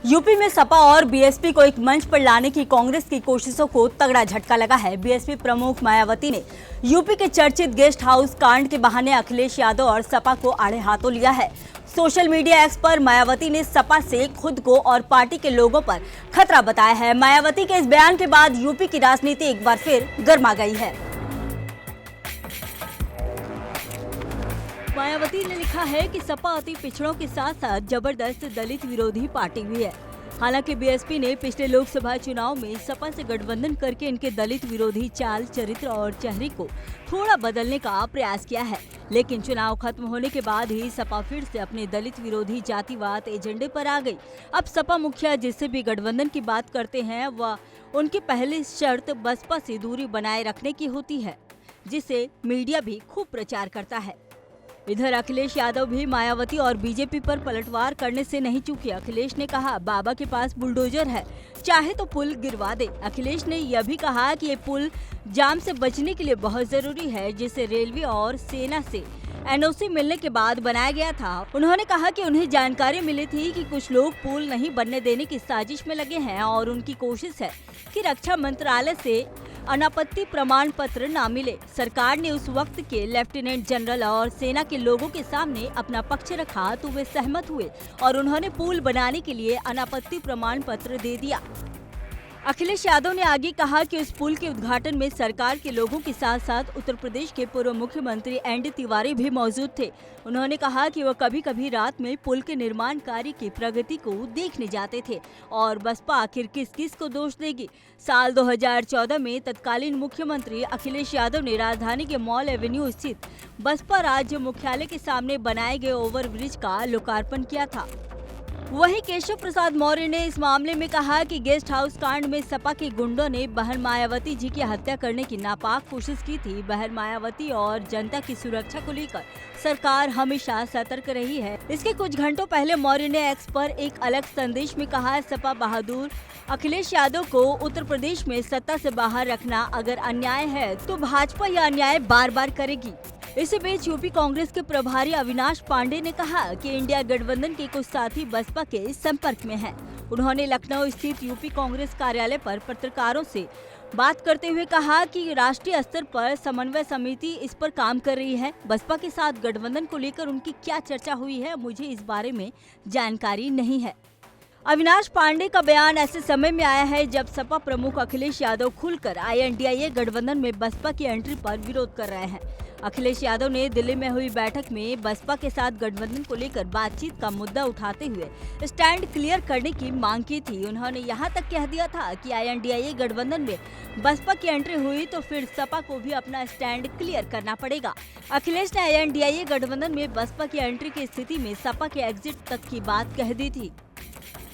UP में सपा और BSP को एक मंच पर लाने की कांग्रेस की कोशिशों को तगड़ा झटका लगा है। बीएसपी प्रमुख मायावती ने यूपी के चर्चित गेस्ट हाउस कांड के बहाने अखिलेश यादव और सपा को आड़े हाथों लिया है। सोशल मीडिया एक्स पर मायावती ने सपा से खुद को और पार्टी के लोगों पर खतरा बताया है। मायावती के इस बयान के बाद यूपी की राजनीति एक बार फिर गर्मा गई है। मायावती ने लिखा है कि सपा अति पिछड़ों के साथ साथ जबरदस्त दलित विरोधी पार्टी भी है। हालांकि बीएसपी ने पिछले लोकसभा चुनाव में सपा से गठबंधन करके इनके दलित विरोधी चाल, चरित्र और चेहरे को थोड़ा बदलने का प्रयास किया है, लेकिन चुनाव खत्म होने के बाद ही सपा फिर से अपने दलित विरोधी जातिवाद एजेंडे पर आ गई। अब सपा मुखिया जिससे भी गठबंधन की बात करते हैं वह उनकी पहली शर्त बसपा से दूरी बनाए रखने की होती है, जिसे मीडिया भी खूब प्रचार करता है। इधर अखिलेश यादव भी मायावती और बीजेपी पर पलटवार करने से नहीं चूके। अखिलेश ने कहा, बाबा के पास बुलडोजर है, चाहे तो पुल गिरवा दे। अखिलेश ने यह भी कहा कि ये पुल जाम से बचने के लिए बहुत जरूरी है, जिसे रेलवे और सेना से एनओसी मिलने के बाद बनाया गया था। उन्होंने कहा कि उन्हें जानकारी मिली थी कि कुछ लोग पुल नहीं बनने देने की साजिश में लगे हैं और उनकी कोशिश है कि रक्षा मंत्रालय से अनापत्ति प्रमाण पत्र न मिले। सरकार ने उस वक्त के लेफ्टिनेंट जनरल और सेना के लोगों के सामने अपना पक्ष रखा तो वे सहमत हुए और उन्होंने पुल बनाने के लिए अनापत्ति प्रमाण पत्र दे दिया। अखिलेश यादव ने आगे कहा कि उस पुल के उद्घाटन में सरकार के लोगों के साथ साथ उत्तर प्रदेश के पूर्व मुख्यमंत्री एन.डी. तिवारी भी मौजूद थे। उन्होंने कहा कि वह कभी कभी रात में पुल के निर्माण कार्य की प्रगति को देखने जाते थे और बसपा आखिर किस किस को दोष देगी। साल 2014 में तत्कालीन मुख्यमंत्री अखिलेश यादव ने राजधानी के मॉल एवेन्यू स्थित बसपा राज्य मुख्यालय के सामने बनाए गए ओवरब्रिज का लोकार्पण किया था। वहीं केशव प्रसाद मौर्य ने इस मामले में कहा कि गेस्ट हाउस कांड में सपा के गुंडों ने बहन मायावती जी की हत्या करने की नापाक कोशिश की थी। बहन मायावती और जनता की सुरक्षा को लेकर सरकार हमेशा सतर्क रही है। इसके कुछ घंटों पहले मौर्य ने एक्स पर एक अलग संदेश में कहा, सपा बहादुर अखिलेश यादव को उत्तर प्रदेश में सत्ता से बाहर रखना अगर अन्याय है तो भाजपा यह अन्याय बार बार करेगी। इसी बीच यूपी कांग्रेस के प्रभारी अविनाश पांडे ने कहा कि इंडिया गठबंधन के कुछ साथी बसपा के संपर्क में हैं। उन्होंने लखनऊ स्थित यूपी कांग्रेस कार्यालय पर पत्रकारों से बात करते हुए कहा कि राष्ट्रीय स्तर पर समन्वय समिति इस पर काम कर रही है। बसपा के साथ गठबंधन को लेकर उनकी क्या चर्चा हुई है, मुझे इस बारे में जानकारी नहीं है। अविनाश पांडे का बयान ऐसे समय में आया है जब सपा प्रमुख अखिलेश यादव खुलकर INDIA गठबंधन में बसपा की एंट्री पर विरोध कर रहे हैं। अखिलेश यादव ने दिल्ली में हुई बैठक में बसपा के साथ गठबंधन को लेकर बातचीत का मुद्दा उठाते हुए स्टैंड क्लियर करने की मांग की थी। उन्होंने यहां तक कह दिया था कि INDIA गठबंधन में बसपा की एंट्री हुई तो फिर सपा को भी अपना स्टैंड क्लियर करना पड़ेगा। अखिलेश ने INDIA गठबंधन में बसपा की एंट्री की स्थिति में सपा के एग्जिट तक की बात कह दी थी।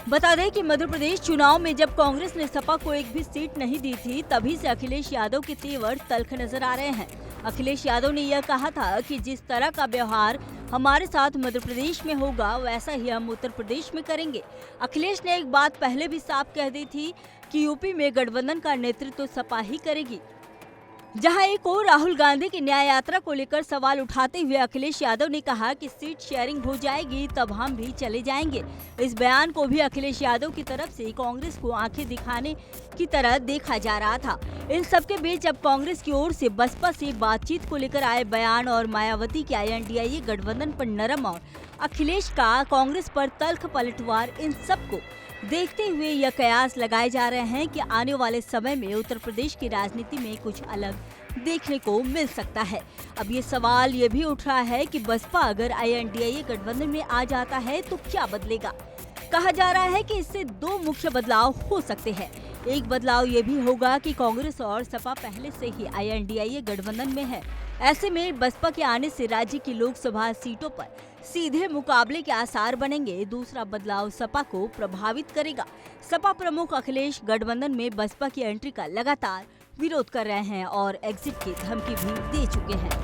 बता दें कि मध्य प्रदेश चुनाव में जब कांग्रेस ने सपा को एक भी सीट नहीं दी थी, तभी से अखिलेश यादव के तेवर तल्ख नजर आ रहे हैं। अखिलेश यादव ने यह कहा था कि जिस तरह का व्यवहार हमारे साथ मध्य प्रदेश में होगा वैसा ही हम उत्तर प्रदेश में करेंगे। अखिलेश ने एक बात पहले भी साफ कह दी थी कि यूपी में गठबंधन का नेतृत्व सपा ही करेगी। जहां एक और राहुल गांधी की न्याय यात्रा को लेकर सवाल उठाते हुए अखिलेश यादव ने कहा कि सीट शेयरिंग हो जाएगी तब हम भी चले जाएंगे। इस बयान को भी अखिलेश यादव की तरफ से कांग्रेस को आंखें दिखाने की तरह देखा जा रहा था। इन सबके बीच अब कांग्रेस की ओर से बसपा से बातचीत को लेकर आए बयान और मायावती के INDIA गठबंधन पर नरम और अखिलेश का कांग्रेस पर तल्ख पलटवार, इन सबको देखते हुए यह कयास लगाए जा रहे हैं कि आने वाले समय में उत्तर प्रदेश की राजनीति में कुछ अलग देखने को मिल सकता है। अब ये सवाल ये भी उठ रहा है कि बसपा अगर INDIA गठबंधन में आ जाता है तो क्या बदलेगा। कहा जा रहा है कि इससे दो मुख्य बदलाव हो सकते हैं। एक बदलाव ये भी होगा कि कांग्रेस और सपा पहले से ही INDIA गठबंधन में है। ऐसे में बसपा के आने से राज्य की लोकसभा सीटों पर सीधे मुकाबले के आसार बनेंगे। दूसरा बदलाव सपा को प्रभावित करेगा। सपा प्रमुख अखिलेश गठबंधन में बसपा की एंट्री का लगातार विरोध कर रहे हैं और एग्जिट की धमकी भी दे चुके हैं।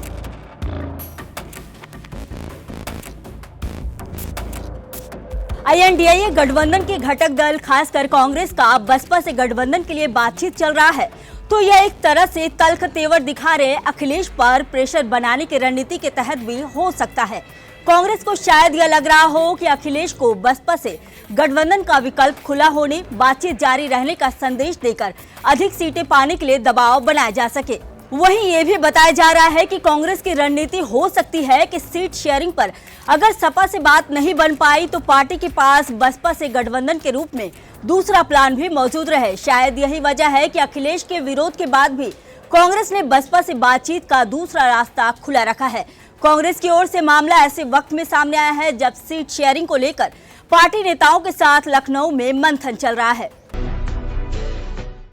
INDIA गठबंधन के घटक दल खासकर कांग्रेस का बसपा से गठबंधन के लिए बातचीत चल रहा है, तो यह एक तरह से तल्ख तेवर दिखा रहे अखिलेश पर प्रेशर बनाने की रणनीति के तहत भी हो सकता है। कांग्रेस को शायद यह लग रहा हो कि अखिलेश को बसपा से गठबंधन का विकल्प खुला होने, बातचीत जारी रहने का संदेश देकर अधिक सीटें पाने के लिए दबाव बनाया जा सके। वहीं ये भी बताया जा रहा है कि कांग्रेस की रणनीति हो सकती है कि सीट शेयरिंग पर अगर सपा से बात नहीं बन पाई तो पार्टी के पास बसपा से गठबंधन के रूप में दूसरा प्लान भी मौजूद रहे। शायद यही वजह है कि अखिलेश के विरोध के बाद भी कांग्रेस ने बसपा से बातचीत का दूसरा रास्ता खुला रखा है। कांग्रेस की ओर से मामला ऐसे वक्त में सामने आया है जब सीट शेयरिंग को लेकर पार्टी नेताओं के साथ लखनऊ में मंथन चल रहा है।